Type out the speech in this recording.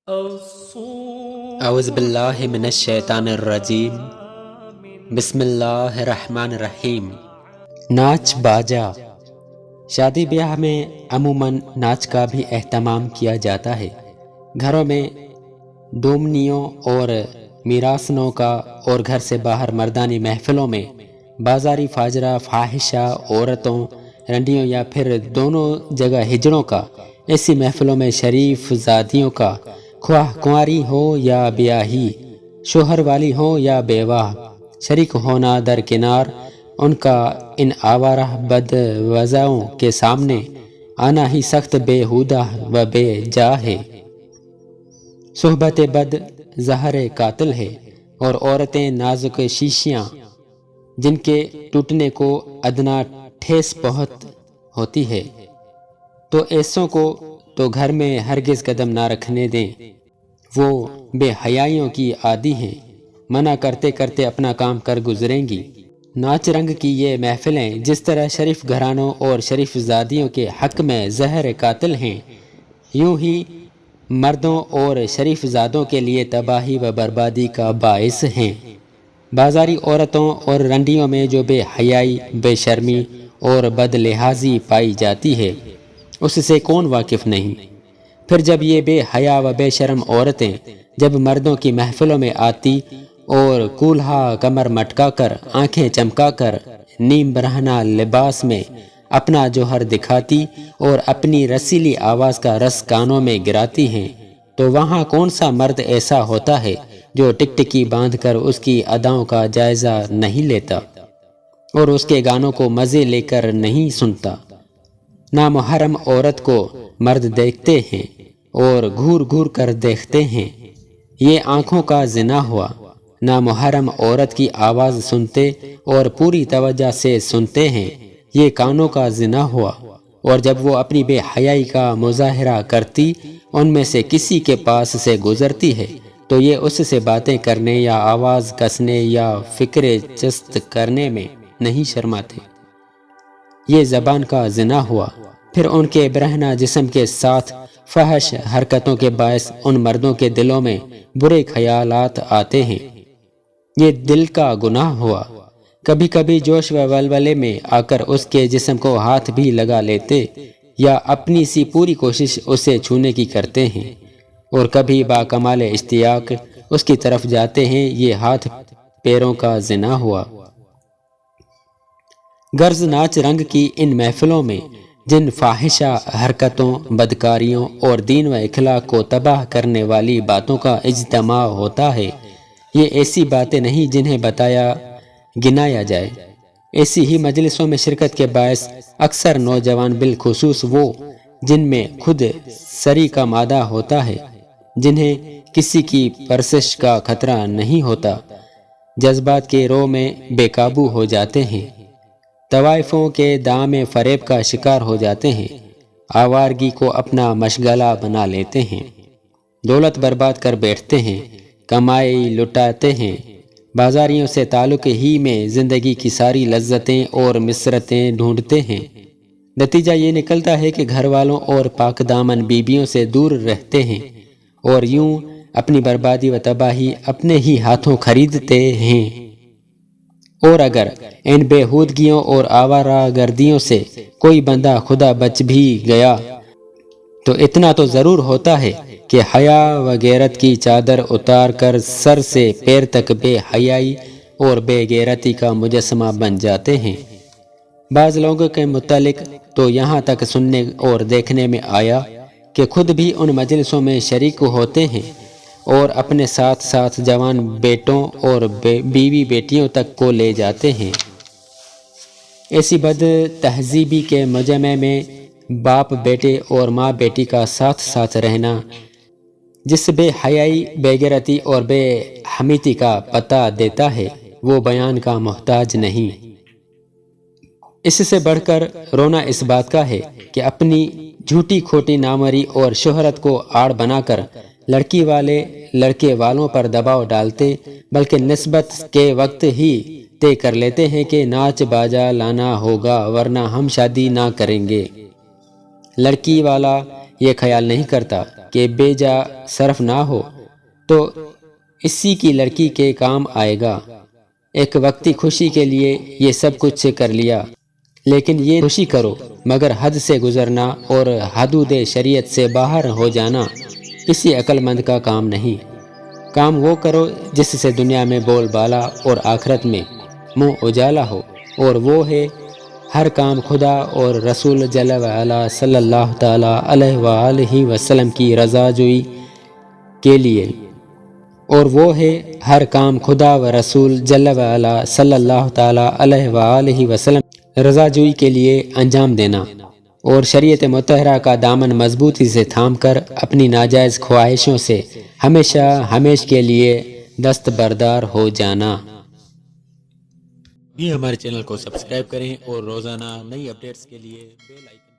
اعوذ باللہ من الشیطان الرجیم، بسم اللہ الرحمن الرحیم۔ ناچ باجا۔ شادی بیاہ میں عموماً ناچ کا بھی اہتمام کیا جاتا ہے۔ گھروں میں ڈومنیوں اور میراسنوں کا اور گھر سے باہر مردانی محفلوں میں بازاری فاجرہ فاحشہ عورتوں رنڈیوں یا پھر دونوں جگہ ہجڑوں کا، ایسی محفلوں میں شریف زادیوں کا، خواہ کنواری ہو یا بیاہی، شوہر والی ہو یا بیوہ، شریک ہونا درکنار ان کا ان آوارہ بد وضعوں کے سامنے آنا ہی سخت بےہودہ و بے جا ہے۔ صحبت بد زہر قاتل ہے، اور عورتیں نازک شیشیاں جن کے ٹوٹنے کو ادنا ٹھیس پہنچ ہوتی ہے، تو ایسوں کو تو گھر میں ہرگز قدم نہ رکھنے دیں۔ وہ بے حیائیوں کی عادی ہیں، منع کرتے کرتے اپنا کام کر گزریں گی۔ ناچ رنگ کی یہ محفلیں جس طرح شریف گھرانوں اور شریف زادیوں کے حق میں زہر قاتل ہیں، یوں ہی مردوں اور شریف زادوں کے لیے تباہی و بربادی کا باعث ہیں۔ بازاری عورتوں اور رنڈیوں میں جو بے حیائی، بے شرمی اور بد لحاظی پائی جاتی ہے، اس سے کون واقف نہیں؟ پھر جب یہ بے حیا و بے شرم عورتیں جب مردوں کی محفلوں میں آتی اور کولہا کمر مٹکا کر، آنکھیں چمکا کر، نیم برہنہ لباس میں اپنا جوہر دکھاتی اور اپنی رسیلی آواز کا رس کانوں میں گراتی ہیں، تو وہاں کون سا مرد ایسا ہوتا ہے جو ٹکٹکی باندھ کر اس کی اداؤں کا جائزہ نہیں لیتا اور اس کے گانوں کو مزے لے کر نہیں سنتا؟ نامحرم عورت کو مرد دیکھتے ہیں اور گھور گھور کر دیکھتے ہیں، یہ آنکھوں کا زنا ہوا۔ نامحرم عورت کی آواز سنتے اور پوری توجہ سے سنتے ہیں، یہ کانوں کا زنا ہوا۔ اور جب وہ اپنی بے حیائی کا مظاہرہ کرتی، ان میں سے کسی کے پاس سے گزرتی ہے، تو یہ اس سے باتیں کرنے یا آواز کسنے یا فکر چست کرنے میں نہیں شرماتے، یہ زبان کا زنا ہوا۔ پھر ان کے برہنہ جسم کے ساتھ فحش حرکتوں کے باعث ان مردوں کے دلوں میں برے خیالات آتے ہیں، یہ دل کا گناہ ہوا۔ کبھی کبھی جوش و ولولے میں آ کر اس کے جسم کو ہاتھ بھی لگا لیتے یا اپنی سی پوری کوشش اسے چھونے کی کرتے ہیں، اور کبھی با کمال اشتیاق اس کی طرف جاتے ہیں، یہ ہاتھ پیروں کا زنا ہوا۔ غرض ناچ رنگ کی ان محفلوں میں جن فاحشہ حرکتوں، بدکاریوں اور دین و اخلاق کو تباہ کرنے والی باتوں کا اجتماع ہوتا ہے، یہ ایسی باتیں نہیں جنہیں بتایا گنایا جائے۔ ایسی ہی مجلسوں میں شرکت کے باعث اکثر نوجوان، بالخصوص وہ جن میں خود سری کا مادہ ہوتا ہے، جنہیں کسی کی پرسش کا خطرہ نہیں ہوتا، جذبات کے رو میں بے قابو ہو جاتے ہیں، طوائفوں کے دام فریب کا شکار ہو جاتے ہیں، آوارگی کو اپنا مشغلہ بنا لیتے ہیں، دولت برباد کر بیٹھتے ہیں، کمائی لٹاتے ہیں، بازاریوں سے تعلق ہی میں زندگی کی ساری لذتیں اور مسرتیں ڈھونڈتے ہیں۔ نتیجہ یہ نکلتا ہے کہ گھر والوں اور پاک دامن بیبیوں سے دور رہتے ہیں، اور یوں اپنی بربادی و تباہی اپنے ہی ہاتھوں خریدتے ہیں۔ اور اگر ان بےہودگیوں اور آوارہ گردیوں سے کوئی بندہ خدا بچ بھی گیا، تو اتنا تو ضرور ہوتا ہے کہ حیا و غیرت کی چادر اتار کر سر سے پیر تک بے حیائی اور بے غیرتی کا مجسمہ بن جاتے ہیں۔ بعض لوگوں کے متعلق تو یہاں تک سننے اور دیکھنے میں آیا کہ خود بھی ان مجلسوں میں شریک ہوتے ہیں اور اپنے ساتھ ساتھ جوان بیٹوں اور بیوی بیٹیوں تک کو لے جاتے ہیں۔ ایسی بد تہذیبی کے مجمع میں باپ بیٹے اور ماں بیٹی کا ساتھ ساتھ رہنا جس بے حیائی، بے غیرتی اور بے حمیتی کا پتہ دیتا ہے، وہ بیان کا محتاج نہیں۔ اس سے بڑھ کر رونا اس بات کا ہے کہ اپنی جھوٹی کھوٹی ناموری اور شہرت کو آڑ بنا کر لڑکی والے لڑکے والوں پر دباؤ ڈالتے، بلکہ نسبت کے وقت ہی طے کر لیتے ہیں کہ ناچ باجا لانا ہوگا ورنہ ہم شادی نہ کریں گے۔ لڑکی والا یہ خیال نہیں کرتا کہ بے جا صرف نہ ہو تو اسی کی لڑکی کے کام آئے گا۔ ایک وقتی خوشی کے لیے یہ سب کچھ کر لیا، لیکن یہ خوشی کرو مگر حد سے گزرنا اور حدود شریعت سے باہر ہو جانا کسی عقل مند کا کام نہیں۔ کام وہ کرو جس سے دنیا میں بول بالا اور آخرت میں منہ اجالا ہو، اور وہ ہے ہر کام خدا اور رسول جل وعلا صلی اللہ تعالی علیہ وآلہ وسلم کی رضا جوئی کے لیے، اور وہ ہے ہر کام خدا و رسول جل وعلا صلی اللہ تعالی علیہ وآلہ وسلم رضا جوئی کے لیے انجام دینا، اور شریعت مطہرہ کا دامن مضبوطی سے تھام کر اپنی ناجائز خواہشوں سے ہمیشہ ہمیش کے لیے دست بردار ہو جانا۔ یہ ہمارے چینل کو سبسکرائب کریں اور روزانہ نئی اپڈیٹس کے لیے بیل آئیکن